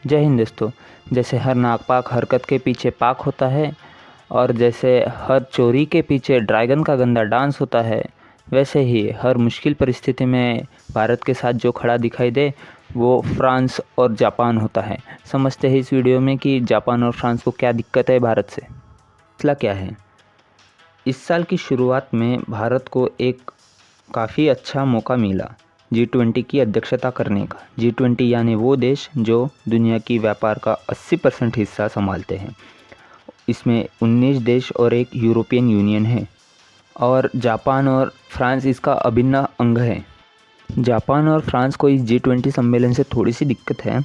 जय हिंद दोस्तों। जैसे हर नापाक हरकत के पीछे पाक होता है और जैसे हर चोरी के पीछे ड्रैगन का गंदा डांस होता है, वैसे ही हर मुश्किल परिस्थिति में भारत के साथ जो खड़ा दिखाई दे वो फ्रांस और जापान होता है। समझते हैं इस वीडियो में कि जापान और फ्रांस को क्या दिक्कत है भारत से, मसला क्या है। इस साल की शुरुआत में भारत को एक काफ़ी अच्छा मौका मिला G20 की अध्यक्षता करने का। G20 यानी वो देश जो दुनिया की व्यापार का 80% हिस्सा संभालते हैं। इसमें 19 देश और एक यूरोपियन यूनियन है और जापान और फ्रांस इसका अभिन्न अंग है। जापान और फ्रांस को इस G20 सम्मेलन से थोड़ी सी दिक्कत है।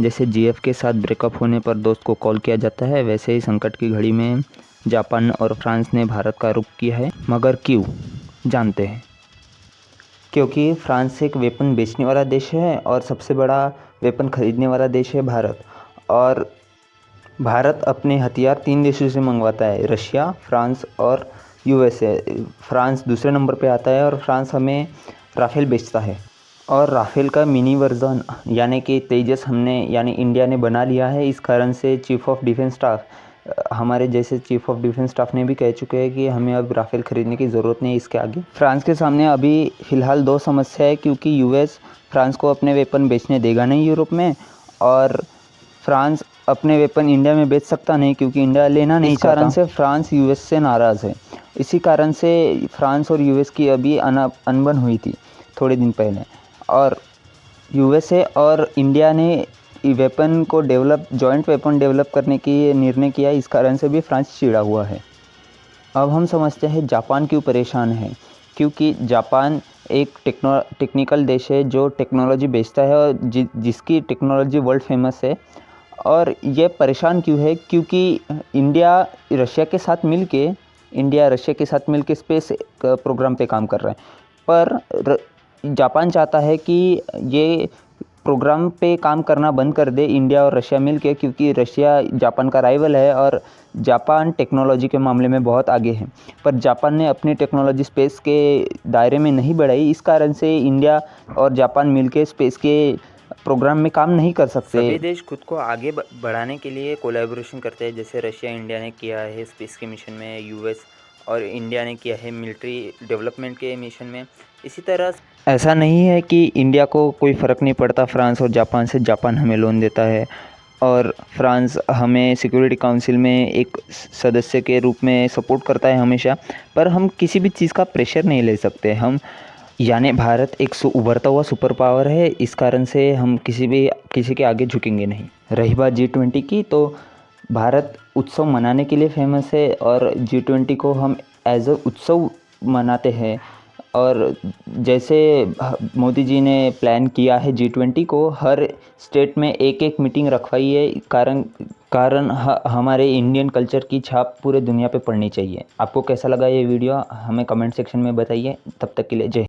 जैसे GF के साथ ब्रेकअप होने पर दोस्त को कॉल किया जाता है, वैसे ही संकट की घड़ी में जापान और फ्रांस ने भारत का रुख किया है। मगर क्यों, जानते हैं। क्योंकि फ्रांस एक वेपन बेचने वाला देश है और सबसे बड़ा वेपन खरीदने वाला देश है भारत। और भारत अपने हथियार 3 देशों से मंगवाता है, रशिया, फ्रांस और USA। फ्रांस दूसरे नंबर पे आता है और फ्रांस हमें राफेल बेचता है। और राफेल का मिनी वर्जन यानी कि तेजस हमने यानी इंडिया ने बना लिया है। इस कारण से चीफ ऑफ डिफेंस स्टाफ, हमारे जैसे चीफ ऑफ डिफेंस स्टाफ ने भी कह चुके हैं कि हमें अब राफेल खरीदने की ज़रूरत नहीं है इसके आगे। फ्रांस के सामने अभी फ़िलहाल 2 समस्या है, क्योंकि US फ्रांस को अपने वेपन बेचने देगा नहीं यूरोप में, और फ्रांस अपने वेपन इंडिया में बेच सकता नहीं क्योंकि इंडिया लेना नहीं चाहता। इस कारण से फ्रांस US से नाराज़ है। इसी कारण से फ्रांस और US की अभी अनबन हुई थी थोड़े दिन पहले, और USA और इंडिया ने वेपन को जॉइंट वेपन डेवलप करने की निर्णय किया। इस कारण से भी फ्रांस चिढ़ा हुआ है। अब हम समझते हैं जापान क्यों परेशान है। क्योंकि जापान एक टेक्निकल देश है जो टेक्नोलॉजी बेचता है और जिसकी टेक्नोलॉजी वर्ल्ड फेमस है। और ये परेशान क्यों है, क्योंकि इंडिया रशिया के साथ मिल के स्पेस प्रोग्राम पे काम कर रहा है। पर जापान चाहता है कि ये प्रोग्राम पे काम करना बंद कर दे इंडिया और रशिया मिलके, क्योंकि रशिया जापान का राइवल है और जापान टेक्नोलॉजी के मामले में बहुत आगे है। पर जापान ने अपनी टेक्नोलॉजी स्पेस के दायरे में नहीं बढ़ाई। इस कारण से इंडिया और जापान मिलके स्पेस के प्रोग्राम में काम नहीं कर सकते। सभी देश खुद को आगे बढ़ाने के लिए कोलैबोरेशन करते हैं। जैसे रशिया इंडिया ने किया है स्पेस के मिशन में, US और इंडिया ने किया है मिलिट्री डेवलपमेंट के मिशन में। इसी तरह ऐसा नहीं है कि इंडिया को कोई फ़र्क नहीं पड़ता फ्रांस और जापान से। जापान हमें लोन देता है और फ्रांस हमें सिक्योरिटी काउंसिल में एक सदस्य के रूप में सपोर्ट करता है हमेशा। पर हम किसी भी चीज़ का प्रेशर नहीं ले सकते। हम यानी भारत एक उभरता हुआ सुपर पावर है, इस कारण से हम किसी के आगे झुकेंगे नहीं। रही बात G20 की, तो भारत उत्सव मनाने के लिए फेमस है और G20 को हम एज अ उत्सव मनाते हैं। और जैसे मोदी जी ने प्लान किया है G20 को हर स्टेट में एक मीटिंग रखवाई है। कारण हमारे इंडियन कल्चर की छाप पूरे दुनिया पे पड़नी चाहिए। आपको कैसा लगा ये वीडियो हमें कमेंट सेक्शन में बताइए। तब तक के लिए जय।